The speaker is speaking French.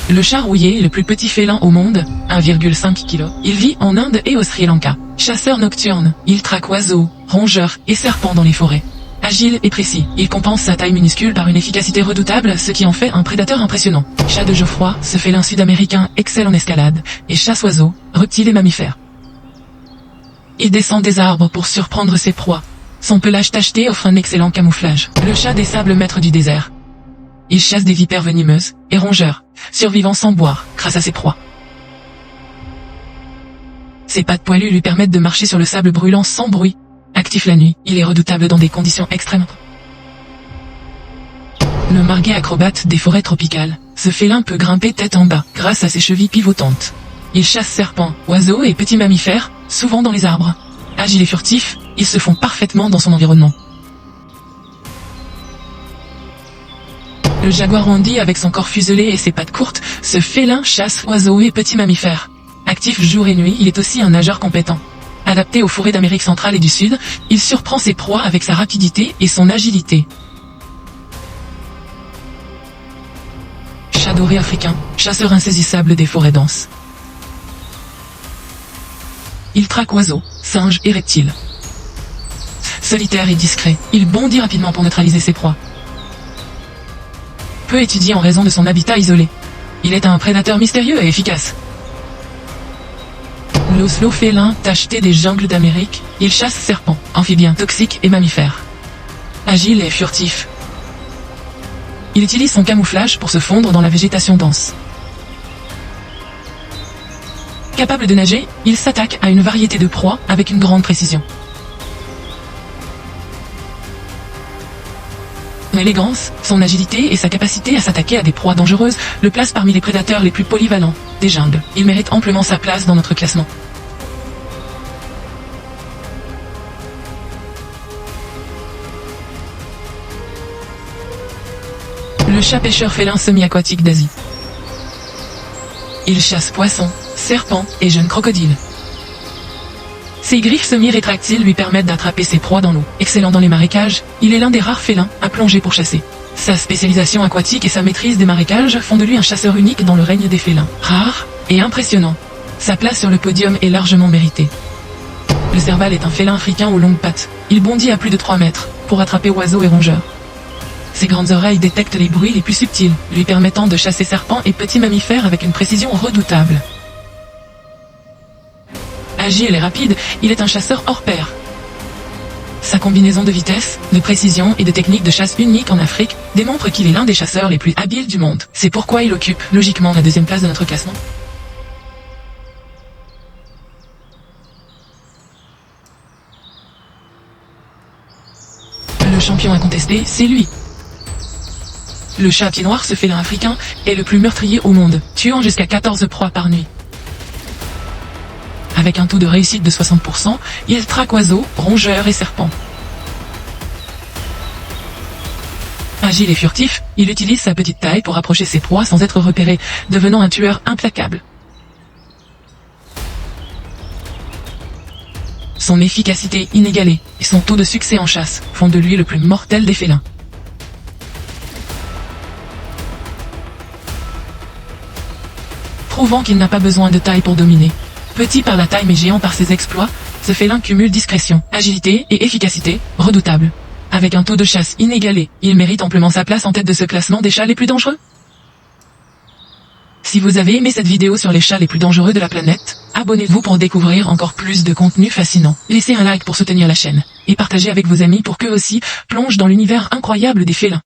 Le chat rouillé est le plus petit félin au monde, 1,5 kg. Il vit en Inde et au Sri Lanka. Chasseur nocturne, il traque oiseaux, rongeurs et serpents dans les forêts. Agile et précis, il compense sa taille minuscule par une efficacité redoutable, ce qui en fait un prédateur impressionnant. Chat de Geoffroy, ce félin sud-américain excelle en escalade, et chasse oiseaux, reptiles et mammifères. Il descend des arbres pour surprendre ses proies. Son pelage tacheté offre un excellent camouflage. Le chat des sables maître du désert. Il chasse des vipères venimeuses et rongeurs, survivant sans boire grâce à ses proies. Ses pattes poilues lui permettent de marcher sur le sable brûlant sans bruit. Actif la nuit, il est redoutable dans des conditions extrêmes. Le marguet acrobate des forêts tropicales. Ce félin peut grimper tête en bas grâce à ses chevilles pivotantes. Il chasse serpents, oiseaux et petits mammifères, souvent dans les arbres. Agile et furtif, ils se font parfaitement dans son environnement. Le jaguar Randy avec son corps fuselé et ses pattes courtes, ce félin chasse oiseaux et petits mammifères. Actif jour et nuit, il est aussi un nageur compétent. Adapté aux forêts d'Amérique centrale et du Sud, il surprend ses proies avec sa rapidité et son agilité. Chat doré africain, chasseur insaisissable des forêts denses. Il traque oiseaux, singes et reptiles. Solitaire et discret, il bondit rapidement pour neutraliser ses proies. Peu étudié en raison de son habitat isolé. Il est un prédateur mystérieux et efficace. L'oslo félin tacheté des jungles d'Amérique, il chasse serpents, amphibiens, toxiques et mammifères. Agile et furtif. Il utilise son camouflage pour se fondre dans la végétation dense. Capable de nager, il s'attaque à une variété de proies avec une grande précision. Son élégance, son agilité et sa capacité à s'attaquer à des proies dangereuses le placent parmi les prédateurs les plus polyvalents des jungles. Il mérite amplement sa place dans notre classement. Le chat pêcheur félin semi-aquatique d'Asie. Il chasse poissons, serpents et jeunes crocodiles. Ses griffes semi-rétractiles lui permettent d'attraper ses proies dans l'eau. Excellent dans les marécages, il est l'un des rares félins à plonger pour chasser. Sa spécialisation aquatique et sa maîtrise des marécages font de lui un chasseur unique dans le règne des félins. Rare et impressionnant, sa place sur le podium est largement méritée. Le serval est un félin africain aux longues pattes. Il bondit à plus de 3 mètres pour attraper oiseaux et rongeurs. Ses grandes oreilles détectent les bruits les plus subtils, lui permettant de chasser serpents et petits mammifères avec une précision redoutable. Agile et rapide, il est un chasseur hors pair. Sa combinaison de vitesse, de précision et de techniques de chasse unique en Afrique démontre qu'il est l'un des chasseurs les plus habiles du monde. C'est pourquoi il occupe, logiquement, la 2e place de notre classement. Le champion incontesté, c'est lui. Le chat pied noir, ce félin africain, est le plus meurtrier au monde, tuant jusqu'à 14 proies par nuit. Avec un taux de réussite de 60%, il traque oiseaux, rongeurs et serpents. Agile et furtif, il utilise sa petite taille pour approcher ses proies sans être repéré, devenant un tueur implacable. Son efficacité inégalée et son taux de succès en chasse font de lui le plus mortel des félins. Prouvant qu'il n'a pas besoin de taille pour dominer. Petit par la taille mais géant par ses exploits, ce félin cumule discrétion, agilité et efficacité, redoutable. Avec un taux de chasse inégalé, il mérite amplement sa place en tête de ce classement des chats les plus dangereux. Si vous avez aimé cette vidéo sur les chats les plus dangereux de la planète, abonnez-vous pour découvrir encore plus de contenu fascinant. Laissez un like pour soutenir la chaîne, et partagez avec vos amis pour qu'eux aussi plongent dans l'univers incroyable des félins.